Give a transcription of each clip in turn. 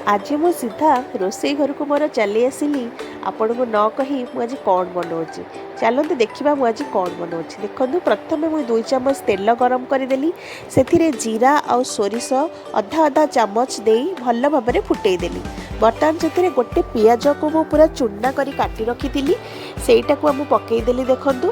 आज मु सीधा रोसई घर को मोर चली आसिली आपण को न कही मुझे कौन बनाऊँगी चलते देखा मुझे कौन बनाऊँगी देखो प्रथम मुझे 2 चामच तेल गरम करदेली से जीरा आउ सोरिष अधा अधा चामच दे भल भाव में फुटेदेली बर्तमान से गोटे पियाज को मु पूरा चूना कर काटी रखी सेटा को पकईदेली देखु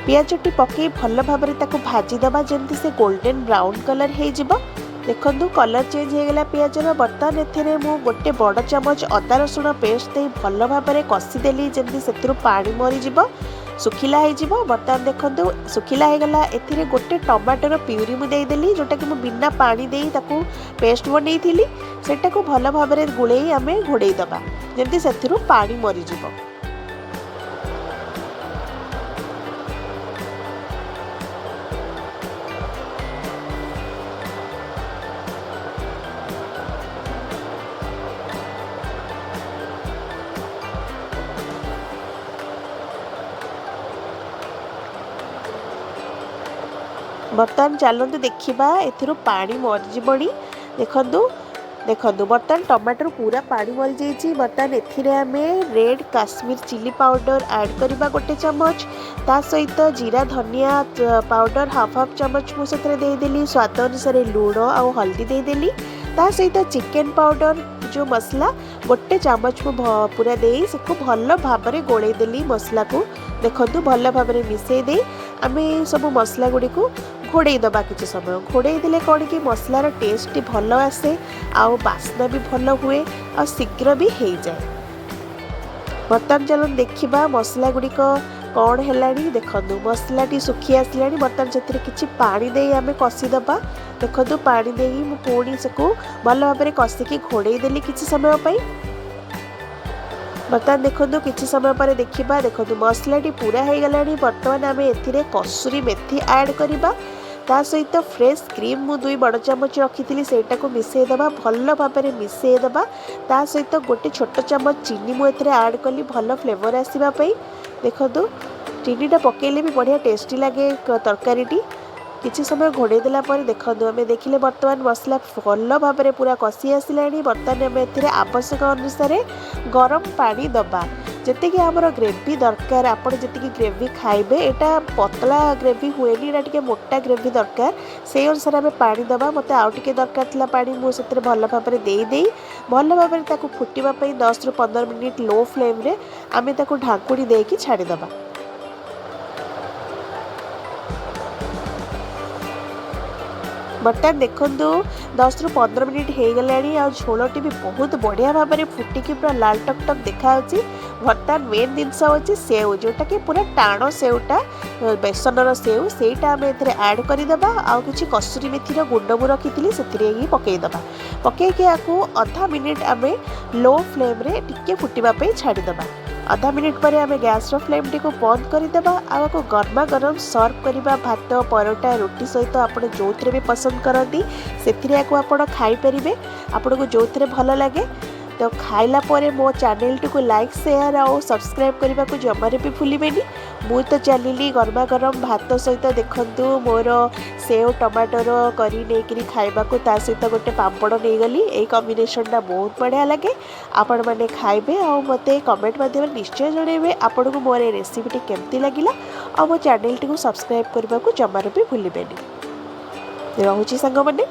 पियाजटी पकई भल भाव में भाजीदबा जमी से गोल्डन ब्राउन कलर हो देखु कलर चेंज हो गला पियाजर बर्तमान एथिरे मु गोटे बड़ चामच अदा रसुण पेस्ट दे भल भाव में कषिदेली जमी से पानी मरीज सुखिला हो बर्तमान देखो सुखिला हो गला एथिरे गोटे टमाटर प्यूरी मुदेदेली जोटा कि बिना पानी दे ताकू पेस्ट बनई थी सेटा को भल भाव में गुड़े आम घोड़े दबा जमी से पानी मरीज बर्तमान चलते देखा एथुरु पानी मरीजी देखु देखु बर्तमान टमाटर पूरा पानी मरी जाइए बर्तमान एथिरे आमे red Kashmir chilli powder add करवा गोटे चामच ता सहित जीरा धनिया पाउडर हाफ हाफ चामच मुझे देदेली स्वाद अनुसार लुण आउ हल्दी देदेली ता सहित चिकेन पाउडर जो मसला गोटे चामच पूरा दे भल भाव में गोलेदेली मसला को देखु भल भाव में मिसई दे आम सब मसला गुड़ी को घोड़े दबा किसी समय घोड़े देले कौन कि मसलार टेस्ट भल आसे आउ बास्ना भी भल हुए आ शीघ्र भी हो जाए। बर्तमान चलो देखा मसला गुड़िक कौन है देखु मसलाटी सुखी आसला बर्तमान से किसी पानी दे आम कषिदबा देखु पानी दे पुणी से भल भाव में कषिकी घोड़े देली किसी समय पर बर्तमान देखो किसी समय पर देखा देखो मसलाटी पूरा हो गला बर्तमान आम ए कसूरी मेथी ऐड करवा ता सहित फ्रेश क्रीम मु 2 बड़ चामच रखी सेटा को मिसईदबा भल भाव में मिसईदबा ता सहित गोटे छोट चामच चीनी मुझे ऐड कली भल फ्लेवर आसवाई देखो चीनीटा पकेले भी बढ़िया टेस्टी लगे तरकारी किसी समय घोड़े देला पर देखो आम देखिले बर्तमान मसला भल भाव में पूरा कषि आसला बर्तमान आम ए आवश्यक अनुसार गरम पानी दबा जति कि आमर ग्रेवी दरकार आप जी ग्रेवी खाइबे एटा पतला ग्रेवी हुए टे मोटा ग्रेवी दरकार से अनुसार आम पानी दबा मत आउ टे दरकार था पानी मुझे भल भाव में दे भल भाव में फुटापी 10 ରୁ 15 मिनिट लो फ्लेम रे आम ढाकुड़ी देकी छाड़ीदबा बर्तमान देखु 10 ରୁ 15 मिनिट हो गला झोलटी भी बहुत बढ़िया भाव में फुटिकी पूरा लाल टक टक देखा बर्तमान मेन जिनस अच्छे सेव जोटा कि पूरा टाण सेवटा बेसनर सेव सेटा आम ऐड करदे आउ कि कसूरी मेथीर गुंड मु रखी से पकईदबा पकईकि आधा मिनिट आम लो फ्लेम रे टिके फुटापी छाड़ीदबा आधा मिनिट पर आम गैस फ्लेम टी को बंद करदे आपको गर्मा गरम सर्व करवा भात परोटा रोटी सहित आप जो भी पसंद करती से आप खाईपर आपको जो भल लगे तो खाइला परे मो चैनल टी को लाइक शेयर और सब्सक्राइब करने को जमारे भी भूलिबेनी मु तो चलिली गर्मा गरम भात सहित देखंतु मोर सेव टमाटर करी नहीं खाइबा को ता सहित गोटे पापड़ नहीं गली यही कॉम्बिनेशनटा बहुत बढ़िया लगे आपण मैंने खाइबे और मते कमेंट माध्यम निश्चय जनइबे आपण को मोर रेसिपीटी केमती लगिला और मो चैनल टी को सब्सक्राइब करने को जमारे भी भूलिबेनी। रहूची सांग माने।